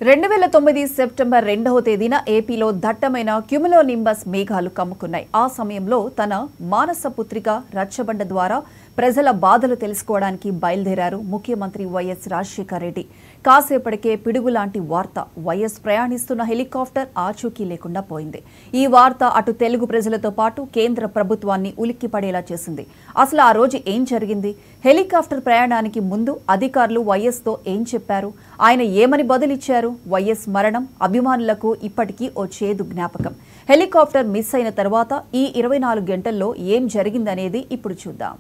2009 September 2వ తేదీన ఏపీలో దట్టమైన క్యుములోనింబస్ మేఘాలు కమ్ముకున్నాయి. ఆ సమయంలో తన మానస పుత్రిక రచ్చబండ ద్వారా ప్రజల బాధలు తెలుసుకోవడానికి బయలుదేరారు ముఖ్యమంత్రి వైఎస్ రాజశేఖర రెడ్డి. కాసేపటికే పిడుగులాంటి వార్త, వైఎస్ ప్రయాణిస్తున్న హెలికాప్టర్ ఆచూకీ లేకుండా పోయింది. ఈ వార్త అటు తెలుగు ప్రజలతో పాటు కేంద్ర ప్రభుత్వాన్ని ఉలిక్కిపడేలా చేసింది. అసలు ఆ రోజు ఏం జరిగింది? హెలికాప్టర్ ప్రయాణానికి ముందు అధికారులు వైఎస్తో ఏం చెప్పారు? ఆయన ఏమని బదులిచ్చారు? వైఎస్ మరణం అభిమానులకు ఇప్పటికీ ఓ చేదు జ్ఞాపకం. హెలికాప్టర్ మిస్ అయిన తర్వాత ఈ 24 గంటల్లో ఏం జరిగిందనేది ఇప్పుడు చూద్దాం.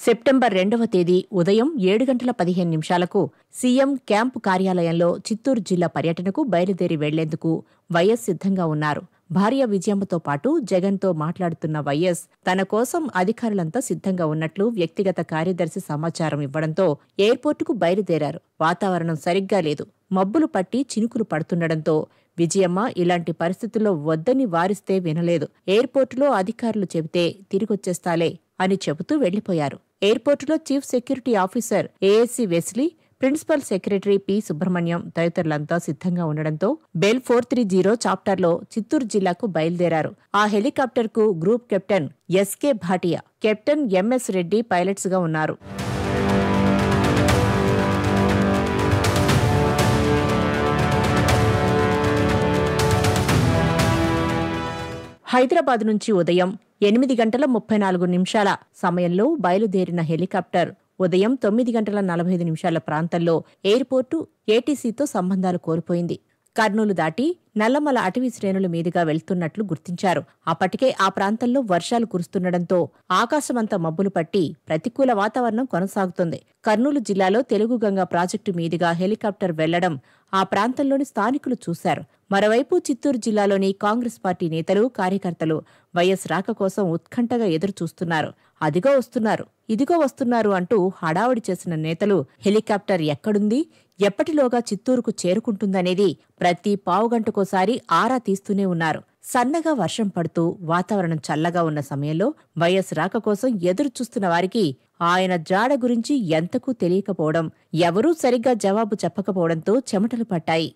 సెప్టెంబర్ 2వ తేదీ ఉదయం 7:15 సీఎం క్యాంపు కార్యాలయంలో చిత్తూరు జిల్లా పర్యటనకు బయలుదేరి వెళ్లేందుకు వైఎస్ సిద్ధంగా ఉన్నారు. భార్య విజయమ్మతో పాటు జగన్తో మాట్లాడుతున్న వైఎస్ తన కోసం అధికారులంతా సిద్ధంగా ఉన్నట్లు వ్యక్తిగత కార్యదర్శి సమాచారం ఇవ్వడంతో ఎయిర్పోర్టుకు బయలుదేరారు. వాతావరణం సరిగ్గా లేదు. మబ్బులు పట్టి చినుకులు పడుతుండడంతో విజయమ్మ ఇలాంటి పరిస్థితుల్లో వద్దని వారిస్తే వినలేదు. ఎయిర్పోర్టులో అధికారులు చెబితే తిరిగొచ్చేస్తాలే అని చెబుతూ వెళ్లిపోయారు. ఎయిర్పోర్టులో chief security officer ASC Wesley, principal secretary P Subrahmanyam తదితరులంతా సిద్ధంగా ఉండడంతో బెల్ 430 చాప్టర్లో చిత్తూరు జిల్లాకు బయలుదేరారు. ఆ హెలికాప్టర్కు group captain SK Bhatia, captain MS Reddy పైలట్స్గా ఉన్నారు. హైదరాబాద్ నుంచి ఉదయం 8:34 సమయంలో బయలుదేరిన హెలికాప్టర్ ఉదయం 9:45 ప్రాంతంలో ఎయిర్పోర్టు ఏటీసీతో సంబంధాలు కోల్పోయింది. కర్నూలు దాటి నల్లమల అటవీ శ్రేణుల మీదుగా వెళ్తున్నట్లు గుర్తించారు. అప్పటికే ఆ ప్రాంతంలో వర్షాలు కురుస్తుండటంతో ఆకాశమంతా మబ్బులు పట్టి ప్రతికూల వాతావరణం కొనసాగుతోంది. కర్నూలు జిల్లాలో తెలుగుగంగ ప్రాజెక్టు మీదుగా హెలికాప్టర్ వెళ్లడం ఆ ప్రాంతంలోని స్థానికులు చూశారు. మరోవైపు చిత్తూరు జిల్లాలోని కాంగ్రెస్ పార్టీ నేతలు, కార్యకర్తలు వైఎస్ రాక కోసం ఉత్కంఠగా ఎదురుచూస్తున్నారు. అదిగో వస్తున్నారు, ఇదిగో వస్తున్నారు అంటూ హడావుడి చేసిన నేతలు హెలికాప్టర్ ఎక్కడుంది, ఎప్పటిలోగా చిత్తూరుకు చేరుకుంటుందనేది ప్రతి పావుగంటకోసారి ఆరా తీస్తూనే ఉన్నారు. సన్నగా వర్షం పడుతూ వాతావరణం చల్లగా ఉన్న సమయంలో వైఎస్ రాక కోసం ఎదురుచూస్తున్న వారికి ఆయన జాడ గురించి ఎంతకూ తెలియకపోవడం, ఎవరూ సరిగ్గా జవాబు చెప్పకపోవడంతో చెమటలు పట్టాయి.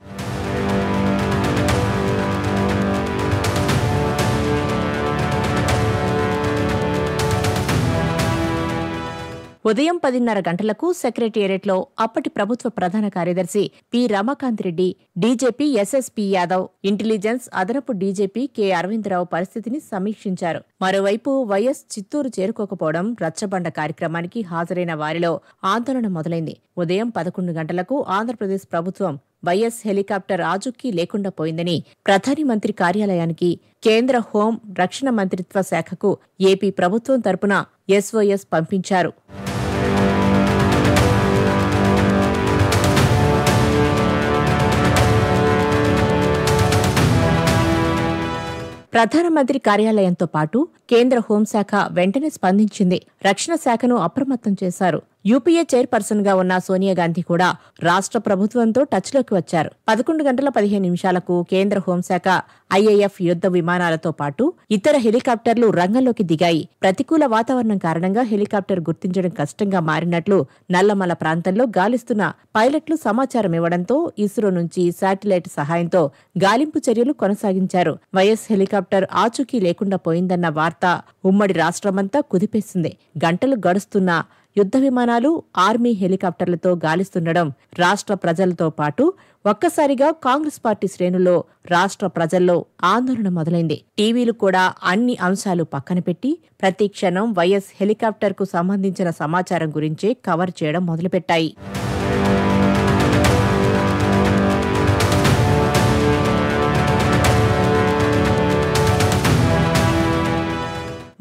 ఉదయం 10:30 సెక్రటేరియట్లో అప్పటి ప్రభుత్వ ప్రధాన కార్యదర్శి P Ramakant Reddy, DGP SSP Yadav, intelligence అదనపు డీజీపీ కె అరవిందరావు పరిస్థితిని సమీక్షించారు. మరోవైపు వైఎస్ చిత్తూరు చేరుకోకపోవడం, రచ్చబండ కార్యక్రమానికి హాజరైన వారిలో ఆందోళన మొదలైంది. ఉదయం 11 ఆంధ్రప్రదేశ్ ప్రభుత్వం వైఎస్ హెలికాప్టర్ ఆచూకీ లేకుండా పోయిందని ప్రధాని మంత్రి కార్యాలయానికి, కేంద్ర హోం రక్షణ మంత్రిత్వ శాఖకు ఏపీ ప్రభుత్వం తరపున ఎస్ఓఎస్ పంపించారు. ప్రధానమంత్రి కార్యాలయంతో పాటు కేంద్ర హోంశాఖ వెంటనే స్పందించింది. రక్షణ శాఖను అప్రమత్తం చేశారు. యూపీఏ చైర్పర్సన్ గా ఉన్న సోనియా గాంధీ కూడా రాష్ట్ర ప్రభుత్వంతో టచ్లోకి వచ్చారు. 11:15 కేంద్ర హోంశాఖ, ఐఏఎఫ్ యుద్ధ విమానాలతో పాటు ఇతర హెలికాప్టర్లు రంగంలోకి దిగాయి. ప్రతికూల వాతావరణం కారణంగా హెలికాప్టర్ గుర్తించడం కష్టంగా మారినట్లు నల్లమల ప్రాంతంలో గాలిస్తున్న పైలట్లు సమాచారం ఇవ్వడంతో ఇస్రో నుంచి శాటిలైట్ సహాయంతో గాలింపు చర్యలు కొనసాగించారు. వైఎస్ హెలికాప్టర్ ఆచూకీ లేకుండా పోయిందన్న వార్త ఉమ్మడి రాష్ట్రమంతా కుదిపేసింది. గంటలు గడుస్తున్నా యుద్ధ విమానాలు, ఆర్మీ హెలికాప్టర్లతో గాలిస్తుండడం రాష్ట్ర ప్రజలతో పాటు ఒక్కసారిగా కాంగ్రెస్ పార్టీ శ్రేణుల్లో, రాష్ట్ర ప్రజల్లో ఆందోళన మొదలైంది. టీవీలు కూడా అన్ని అంశాలు పక్కన పెట్టి ప్రతి క్షణం వైఎస్ హెలికాప్టర్కు సంబంధించిన సమాచారం గురించే కవర్ చేయడం మొదలుపెట్టాయి.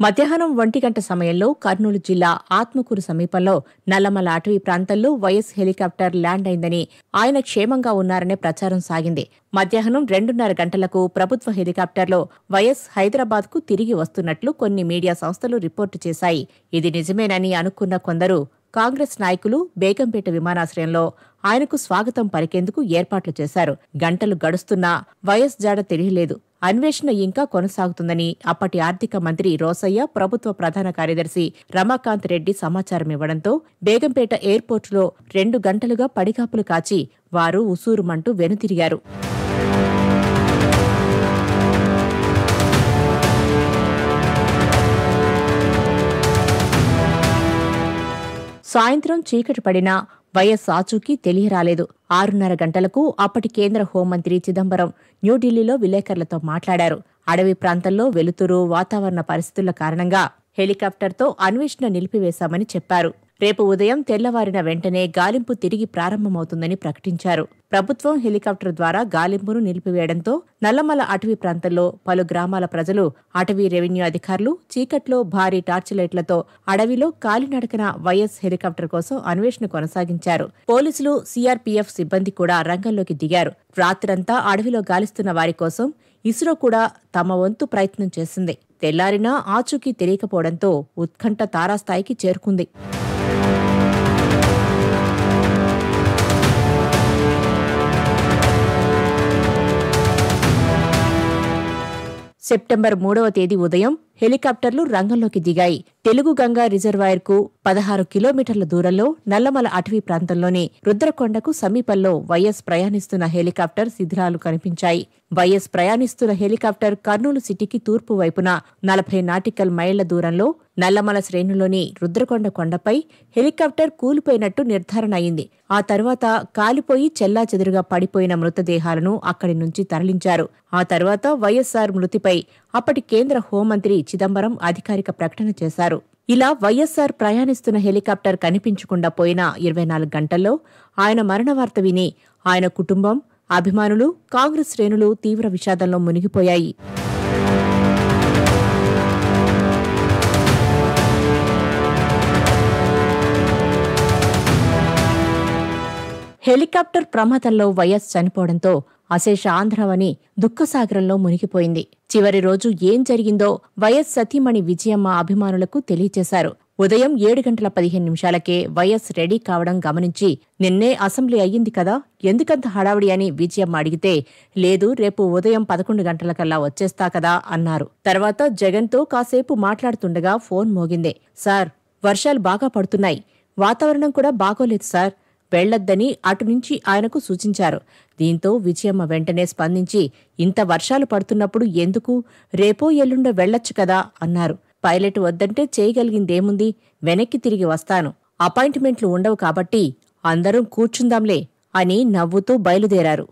మధ్యాహ్నం 1 సమయంలో కర్నూలు జిల్లా ఆత్మకూరు సమీపంలో నల్లమల అటవీ ప్రాంతంలో వైఎస్ హెలికాప్టర్ ల్యాండ్ అయిందని, ఆయన క్షేమంగా ఉన్నారనే ప్రచారం సాగింది. మధ్యాహ్నం 2:30 ప్రభుత్వ హెలికాప్టర్లో వైఎస్ హైదరాబాద్కు తిరిగి వస్తున్నట్లు కొన్ని మీడియా సంస్థలు రిపోర్టు చేశాయి. ఇది నిజమేనని అనుకున్న కొందరు కాంగ్రెస్ నాయకులు బేగంపేట విమానాశ్రయంలో ఆయనకు స్వాగతం పలికేందుకు ఏర్పాట్లు చేశారు. గంటలు గడుస్తున్నా వైఎస్ జాడ తెలియలేదు. అన్వేషణ ఇంకా కొనసాగుతుందని అప్పటి ఆర్థిక మంత్రి రోసయ్య, ప్రభుత్వ ప్రధాన కార్యదర్శి రమాకాంత్ రెడ్డి సమాచారం ఇవ్వడంతో బేగంపేట ఎయిర్పోర్టులో 2 గంటలుగా పడిగాపులు కాచి వారు ఉసూరుమంటూ వెనుతిరిగారు. సాయంత్రం చీకటి పడినా వైఎస్ ఆచూకీ తెలియరాలేదు. 6:30 గంటలకు అప్పటి కేంద్ర హోంమంత్రి చిదంబరం న్యూఢిల్లీలో విలేకరులతో మాట్లాడారు. అడవి ప్రాంతంలో వెలుతురు, వాతావరణ పరిస్థితుల కారణంగా హెలికాప్టర్తో అన్వేషణ నిలిపివేశామని చెప్పారు. రేపు ఉదయం తెల్లవారిన వెంటనే గాలింపు తిరిగి ప్రారంభమవుతుందని ప్రకటించారు. ప్రభుత్వం హెలికాప్టర్ ద్వారా గాలింపును నిలిపివేయడంతో నల్లమల అటవీ ప్రాంతంలో పలు గ్రామాల ప్రజలు, అటవీ రెవెన్యూ అధికారులు చీకట్లో భారీ టార్చ్ లైట్లతో అడవిలో కాలినడకన వైఎస్ హెలికాప్టర్ కోసం అన్వేషణ కొనసాగించారు. పోలీసులు, సీఆర్పీఎఫ్ సిబ్బంది కూడా రంగంలోకి దిగారు. రాత్రంతా అడవిలో గాలిస్తున్న వారి కోసం ఇస్రో కూడా తమ వంతు ప్రయత్నం చేసింది. తెల్లారినా ఆచూకీ తెలియకపోవడంతో ఉత్కంఠ తారాస్థాయికి చేరుకుంది. సెప్టెంబర్ 3వ తేదీ ఉదయం హెలికాప్టర్లు రంగంలోకి దిగాయి. తెలుగు గంగా రిజర్వాయర్కు 16 కిలోమీటర్ల దూరంలో నల్లమల అటవీ ప్రాంతంలోని రుద్రకొండకు సమీపంలో వైఎస్ ప్రయాణిస్తున్న హెలికాప్టర్ శిథిలాలు కనిపించాయి. వైఎస్ ప్రయాణిస్తున్న హెలికాప్టర్ కర్నూలు సిటీకి తూర్పు వైపున 40 నాటికల్ మైళ్ల దూరంలో నల్లమల శ్రేణులోని రుద్రకొండ కొండపై హెలికాప్టర్ కూలిపోయినట్టు నిర్ధారణ అయింది. ఆ తర్వాత కాలిపోయి చెల్లాచెదురుగా పడిపోయిన మృతదేహాలను అక్కడి నుంచి తరలించారు. ఆ తర్వాత వైఎస్సార్ మృతిపై అప్పటి కేంద్ర హోంమంత్రి చిదంబరం అధికారిక ప్రకటన చేశారు. ఇలా వైఎస్సార్ ప్రయాణిస్తున్న హెలికాప్టర్ కనిపించకుండా పోయిన 24 గంటల్లో ఆయన మరణ వార్త విని ఆయన కుటుంబం, అభిమానులు, కాంగ్రెస్ శ్రేణులు తీవ్ర విషాదంలో మునిగిపోయాయి. హెలికాప్టర్ ప్రమాదంలో వైఎస్ చనిపోవడంతో అశేష ఆంధ్రవని దుఃఖసాగరంలో మునిగిపోయింది. చివరి రోజు ఏం జరిగిందో వైఎస్ సతీమణి విజయమ్మ అభిమానులకు తెలియచేశారు. ఉదయం 7:15 వైఎస్ రెడీ కావడం గమనించి, నిన్నే అసెంబ్లీ అయ్యింది కదా, ఎందుకంత హడావుడి అని విజయమ్మ అడిగితే, లేదు రేపు ఉదయం 11 గంటలకల్లా వచ్చేస్తా కదా అన్నారు. తర్వాత జగన్తో కాసేపు మాట్లాడుతుండగా ఫోన్ మోగిందే. సార్, వర్షాలు బాగా పడుతున్నాయి, వాతావరణం కూడా బాగోలేదు సార్, వెళ్లొద్దని అటునుంచి ఆయనకు సూచించారు. దీంతో విజయమ్మ వెంటనే స్పందించి, ఇంత వర్షాలు పడుతున్నప్పుడు ఎందుకు, రేపో ఎల్లుండో వెళ్లొచ్చు కదా అన్నారు. పైలట్ వద్దంటే చేయగలిగిందేముంది, వెనక్కి తిరిగి వస్తాను, అపాయింట్మెంట్లు ఉండవు కాబట్టి అందరం కూర్చుందాంలే అని నవ్వుతూ బయలుదేరారు.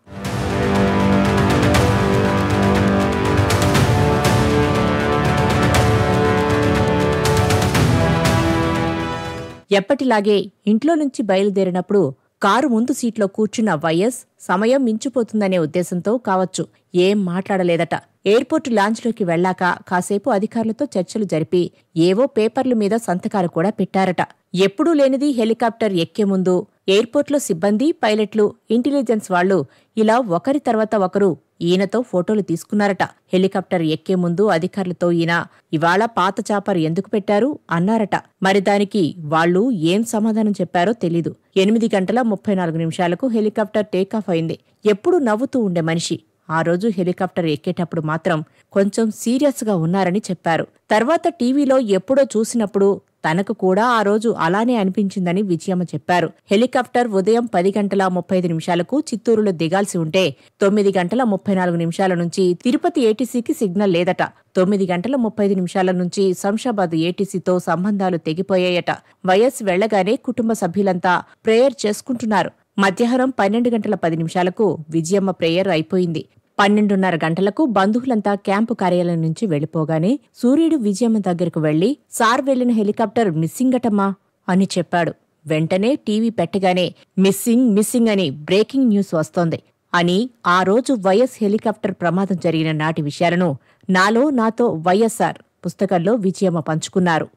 ఎప్పటిలాగే ఇంట్లో నుంచి బయలుదేరినప్పుడు కారు ముందు సీట్లో కూర్చున్న వైఎస్ సమయం మించిపోతుందనే ఉద్దేశంతో కావచ్చు ఏం మాట్లాడలేదట. ఎయిర్పోర్టు లాంజ్లోకి వెళ్లాక కాసేపు అధికారులతో చర్చలు జరిపి ఏవో పేపర్ల మీద సంతకాలు కూడా పెట్టారట. ఎప్పుడూ లేనిది హెలికాప్టర్ ఎక్కే ముందు ఎయిర్పోర్ట్లో సిబ్బంది, పైలట్లు, ఇంటెలిజెన్స్ వాళ్లు ఇలా ఒకరి తర్వాత ఒకరు ఈయనతో ఫోటోలు తీసుకున్నారట. హెలికాప్టర్ ఎక్కే ముందు అధికారులతో ఈయన ఇవాళ పాత చాపర్ ఎందుకు పెట్టారు అన్నారట. మరి దానికి వాళ్లు ఏం సమాధానం చెప్పారో తెలీదు. 8:34 హెలికాప్టర్ టేకాఫ్ అయింది. ఎప్పుడూ నవ్వుతూ ఉండే మనిషి ఆ రోజు హెలికాప్టర్ ఎక్కేటప్పుడు మాత్రం కొంచెం సీరియస్గా ఉన్నారని చెప్పారు. తర్వాత టీవీలో ఎప్పుడో చూసినప్పుడు తనకు కూడా ఆ రోజు అలానే అనిపించిందని విజయమ్మ చెప్పారు. హెలికాప్టర్ ఉదయం 10:35 చిత్తూరులో దిగాల్సి ఉంటే 9:34 నుంచి తిరుపతి ఏటీసీకి సిగ్నల్ లేదట. 9:35 నుంచి శంషాబాద్ ఏటీసీతో సంబంధాలు తెగిపోయాయట. వైఎస్ వెళ్లగానే కుటుంబ సభ్యులంతా ప్రేయర్ చేసుకుంటున్నారు. మధ్యాహ్నం 12:10 విజయమ్మ ప్రేయర్ అయిపోయింది. 12:30 గంటలకు బంధువులంతా క్యాంపు కార్యాలయం నుంచి వెళ్లిపోగానే సూర్యుడు విజయమ్మ దగ్గరకు వెళ్లి, సార్ వెళ్లిన హెలికాప్టర్ మిస్సింగ్ అటమ్మా అని చెప్పాడు. వెంటనే టీవీ పెట్టగానే మిస్సింగ్ అని బ్రేకింగ్ న్యూస్ వస్తోంది అని ఆ రోజు వైఎస్ హెలికాప్టర్ ప్రమాదం జరిగిన నాటి విషయాలను నాతో వైఎస్ఆర్ పుస్తకంలో విజయమ్మ పంచుకున్నారు.